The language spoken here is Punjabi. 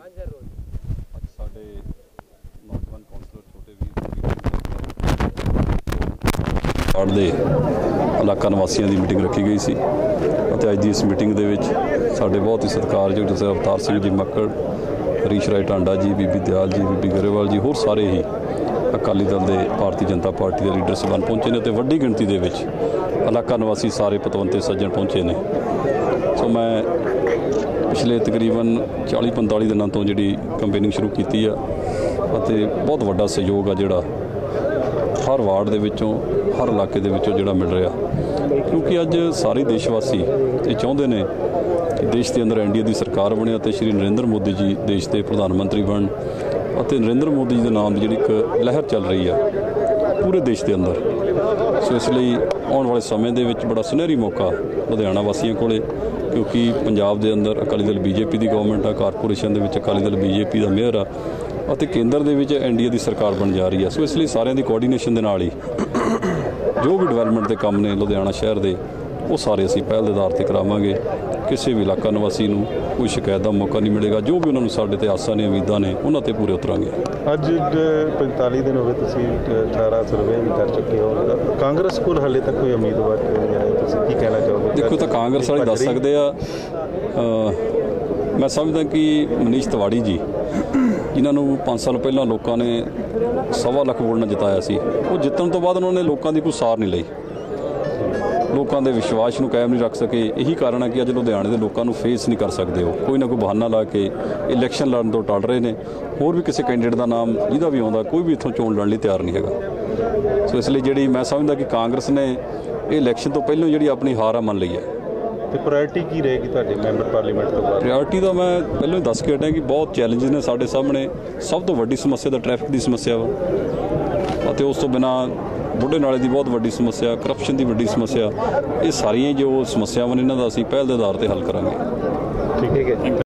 ਅੱਜ ਸਾਡੇ ਨੌਜਵਾਨ ਕੌਂਸਲਰ ਛੋਟੇ ਵੀਰ ਦੇ ਇਲਾਕਾ ਨਿਵਾਸੀਆਂ ਦੀ ਮੀਟਿੰਗ ਰੱਖੀ ਗਈ ਸੀ ਅਤੇ ਅੱਜ ਦੀ ਇਸ ਮੀਟਿੰਗ ਦੇ ਵਿੱਚ ਸਾਡੇ ਬਹੁਤ ਹੀ ਸਤਿਕਾਰਯੋਗ ਜਥੇਦਾਰ ਅਵਤਾਰ ਸਿੰਘ ਜੀ ਮੱਕੜ, ਹਰੀਸ਼ ਰਾਏ ਟਾਂਡਾ ਜੀ, ਬੀਬੀ ਦਿਆਲ ਜੀ, ਬੀਬੀ ਗਰੇਵਾਲ ਜੀ, ਹੋਰ ਸਾਰੇ ਹੀ ਅਕਾਲੀ ਦਲ ਦੇ, ਭਾਰਤੀ ਜਨਤਾ ਪਾਰਟੀ ਦੇ ਲੀਡਰ ਸਾਹਿਬਾਨ ਪਹੁੰਚੇ ਨੇ ਅਤੇ ਵੱਡੀ ਗਿਣਤੀ ਦੇ ਵਿੱਚ ਇਲਾਕਾ ਨਿਵਾਸੀ ਸਾਰੇ ਪਤਵੰਤੇ ਸੱਜਣ ਪਹੁੰਚੇ ਨੇ। ਸੋ ਮੈਂ ਪਿਛਲੇ ਤਕਰੀਬਨ 40-45 ਦਿਨਾਂ ਤੋਂ ਜਿਹੜੀ ਕੰਪੇਨਿੰਗ ਸ਼ੁਰੂ ਕੀਤੀ ਆ ਅਤੇ ਬਹੁਤ ਵੱਡਾ ਸਹਿਯੋਗ ਆ ਜਿਹੜਾ ਹਰ ਵਾਰਡ ਦੇ ਵਿੱਚੋਂ, ਹਰ ਇਲਾਕੇ ਦੇ ਵਿੱਚੋਂ ਜਿਹੜਾ ਮਿਲ ਰਿਹਾ, ਕਿਉਂਕਿ ਅੱਜ ਸਾਰੇ ਦੇਸ਼ ਵਾਸੀ ਇਹ ਚਾਹੁੰਦੇ ਨੇ ਕਿ ਦੇਸ਼ ਦੇ ਅੰਦਰ ਐਨਡੀਏ ਦੀ ਸਰਕਾਰ ਬਣੇ ਅਤੇ ਸ਼੍ਰੀ ਨਰਿੰਦਰ ਮੋਦੀ ਜੀ ਦੇਸ਼ ਦੇ ਪ੍ਰਧਾਨ ਮੰਤਰੀ ਬਣਨ ਅਤੇ ਨਰਿੰਦਰ ਮੋਦੀ ਜੀ ਦੇ ਨਾਮ ਦੀ ਜਿਹੜੀ ਇੱਕ ਲਹਿਰ ਚੱਲ ਰਹੀ ਆ ਪੂਰੇ ਦੇਸ਼ ਦੇ ਅੰਦਰ। ਸੋ ਇਸ ਲਈ ਆਉਣ ਵਾਲੇ ਸਮੇਂ ਦੇ ਵਿੱਚ ਬੜਾ ਸੁਨਹਿਰੀ ਮੌਕਾ ਲੁਧਿਆਣਾ ਵਾਸੀਆਂ ਕੋਲੇ, ਕਿਉਂਕਿ ਪੰਜਾਬ ਦੇ ਅੰਦਰ ਅਕਾਲੀ ਦਲ ਬੀਜੇਪੀ ਦੀ ਗਵਰਨਮੈਂਟ ਆ, ਕਾਰਪੋਰੇਸ਼ਨ ਦੇ ਵਿੱਚ ਅਕਾਲੀ ਦਲ ਬੀਜੇਪੀ ਦਾ ਮੇਅਰ ਆ ਅਤੇ ਕੇਂਦਰ ਦੇ ਵਿੱਚ ਐਨਡੀਏ ਦੀ ਸਰਕਾਰ ਬਣ ਜਾ ਰਹੀ ਆ। ਸੋ ਇਸ ਲਈ ਸਾਰਿਆਂ ਦੀ ਕੋਆਰਡੀਨੇਸ਼ਨ ਦੇ ਨਾਲ ਹੀ ਜੋ ਵੀ ਡਿਵੈਲਪਮੈਂਟ ਦੇ ਕੰਮ ਨੇ ਲੁਧਿਆਣਾ ਸ਼ਹਿਰ ਦੇ, ਉਹ ਸਾਰੇ ਅਸੀਂ ਪਹਿਲ ਦੇ ਆਧਾਰ 'ਤੇ ਕਰਾਵਾਂਗੇ। ਕਿਸੇ ਵੀ ਇਲਾਕਾ ਨਿਵਾਸੀ ਨੂੰ ਕੋਈ ਸ਼ਿਕਾਇਤ ਦਾ ਮੌਕਾ ਨਹੀਂ ਮਿਲੇਗਾ। ਜੋ ਵੀ ਉਹਨਾਂ ਨੂੰ ਸਾਡੇ 'ਤੇ ਆਸਾਂ ਨੇ, ਉਮੀਦਾਂ ਨੇ, ਉਹਨਾਂ 'ਤੇ ਪੂਰੇ ਉਤਰਾਂਗੇ। ਅੱਜ 45 ਦਿਨ ਹੋ ਗਏ, ਤੁਸੀਂ 18 ਸਰਵੇ ਵੀ ਕਰ ਚੁੱਕੇ ਹੋ। ਕਾਂਗਰਸ ਕੋਲ ਹਾਲੇ ਤੱਕ ਕੋਈ ਉਮੀਦਵਾਰ ਨਹੀਂ ਹੈ, ਤੁਸੀਂ ਕੀ ਕਹਿਣਾ ਚਾਹੋਗੇ? ਦੇਖੋ, ਤਾਂ ਕਾਂਗਰਸ ਵਾਲੇ ਦੱਸ ਸਕਦੇ ਆ। ਮੈਂ ਸਮਝਦਾ ਕਿ ਮਨੀਸ਼ ਤਿਵਾੜੀ ਜੀ, ਜਿਨ੍ਹਾਂ ਨੂੰ 5 ਸਾਲ ਪਹਿਲਾਂ ਲੋਕਾਂ ਨੇ 1.25 ਲੱਖ ਵੋਟ ਨਾਲ ਜਿਤਾਇਆ ਸੀ, ਉਹ ਜਿੱਤਣ ਤੋਂ ਬਾਅਦ ਉਹਨਾਂ ਨੇ ਲੋਕਾਂ ਦੀ ਕੋਈ ਸਾਰ ਨਹੀਂ ਲਈ, ਲੋਕਾਂ ਦੇ ਵਿਸ਼ਵਾਸ ਨੂੰ ਕਾਇਮ ਨਹੀਂ ਰੱਖ ਸਕੇ। ਇਹੀ ਕਾਰਨ ਹੈ ਕਿ ਅੱਜ ਲੁਧਿਆਣੇ ਦੇ ਲੋਕਾਂ ਨੂੰ ਫੇਸ ਨਹੀਂ ਕਰ ਸਕਦੇ। ਉਹ ਕੋਈ ਨਾ ਕੋਈ ਬਹਾਨਾ ਲਾ ਕੇ ਇਲੈਕਸ਼ਨ ਲੜਨ ਤੋਂ ਟਲ ਰਹੇ ਨੇ। ਹੋਰ ਵੀ ਕਿਸੇ ਕੈਂਡੀਡੇਟ ਦਾ ਨਾਮ ਜਿਹਦਾ ਵੀ ਆਉਂਦਾ, ਕੋਈ ਵੀ ਇੱਥੋਂ ਚੋਣ ਲੜਨ ਲਈ ਤਿਆਰ ਨਹੀਂ ਹੈਗਾ। ਸੋ ਇਸ ਲਈ ਜਿਹੜੀ ਮੈਂ ਸਮਝਦਾ ਕਿ ਕਾਂਗਰਸ ਨੇ ਇਹ ਇਲੈਕਸ਼ਨ ਤੋਂ ਪਹਿਲਾਂ ਜਿਹੜੀ ਆਪਣੀ ਹਾਰ ਆ ਮੰਨ ਲਈ ਹੈ। ਤੇ ਪ੍ਰਾਇੋਰਟੀ ਕੀ ਰਹੇਗੀ ਤੁਹਾਡੇ ਮੈਂਬਰ ਪਾਰਲੀਮੈਂਟ ਤੋਂ ਬਾਅਦ? ਪ੍ਰਾਇੋਰਟੀ ਤਾਂ ਮੈਂ ਪਹਿਲਾਂ ਹੀ ਦੱਸ ਕੇ ਹਟਿਆ ਕਿ ਬਹੁਤ ਚੈਲੰਜਸ ਨੇ ਸਾਡੇ ਸਾਹਮਣੇ। ਸਭ ਤੋਂ ਵੱਡੀ ਸਮੱਸਿਆ ਤਾਂ ਟ੍ਰੈਫਿਕ ਦੀ ਸਮੱਸਿਆ ਵਾ, ਅਤੇ ਉਸ ਤੋਂ ਬਿਨਾਂ ਬੁੱਢੇ ਨਾਲੇ ਦੀ ਬਹੁਤ ਵੱਡੀ ਸਮੱਸਿਆ, ਕਰਪਸ਼ਨ ਦੀ ਵੱਡੀ ਸਮੱਸਿਆ। ਇਹ ਸਾਰੀਆਂ ਜੋ ਸਮੱਸਿਆਵਾਂ ਨੇ, ਇਹਨਾਂ ਦਾ ਅਸੀਂ ਪਹਿਲ ਦੇ ਆਧਾਰ 'ਤੇ ਹੱਲ ਕਰਾਂਗੇ। ਠੀਕ ਹੈ ਜੀ।